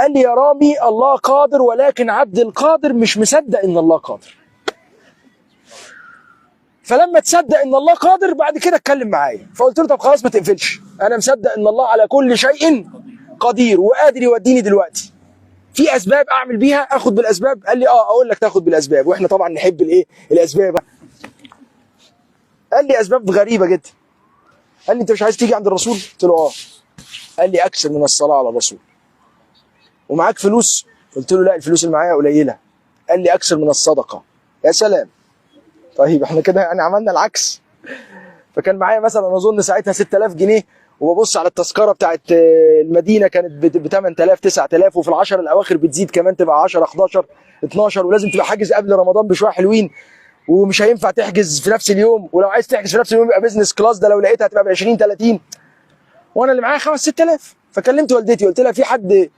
قال لي يا رامي الله قادر، ولكن عبد القادر مش مصدق ان الله قادر. فلما تصدق ان الله قادر بعد كده اتكلم معايا. فقلت له طب خلاص ما تقفلش، انا مصدق ان الله على كل شيء قدير وقادر يوديني دلوقتي. في اسباب اعمل بيها، اخد بالاسباب؟ قال لي اه اقول لك تاخد بالاسباب، واحنا طبعا نحب الايه؟ الاسباب. قال لي اسباب غريبه جدا. قال لي انت مش عايز تيجي عند الرسول؟ قلت له اه. قال لي اكثر من الصلاه على الرسول. ومعاك فلوس؟ قلت له لا الفلوس اللي معايا قليله. قال لي اكثر من الصدقه. يا سلام. طيب احنا كده يعني عملنا العكس. فكان معايا مثلا اظن ساعتها 6000 جنيه، وببص على التذكره بتاعت المدينه كانت ب 8000 9000، وفي العشر الاواخر بتزيد كمان تبقى 10 11 12، ولازم تبقى حاجز قبل رمضان بشويه حلوين، ومش هينفع تحجز في نفس اليوم، ولو عايز تحجز في نفس اليوم يبقى بيزنس كلاس، ده لو لقيتها هتبقى ب 20 30. وانا اللي معايا 5 6000. فكلمت والدتي قلت لها في حد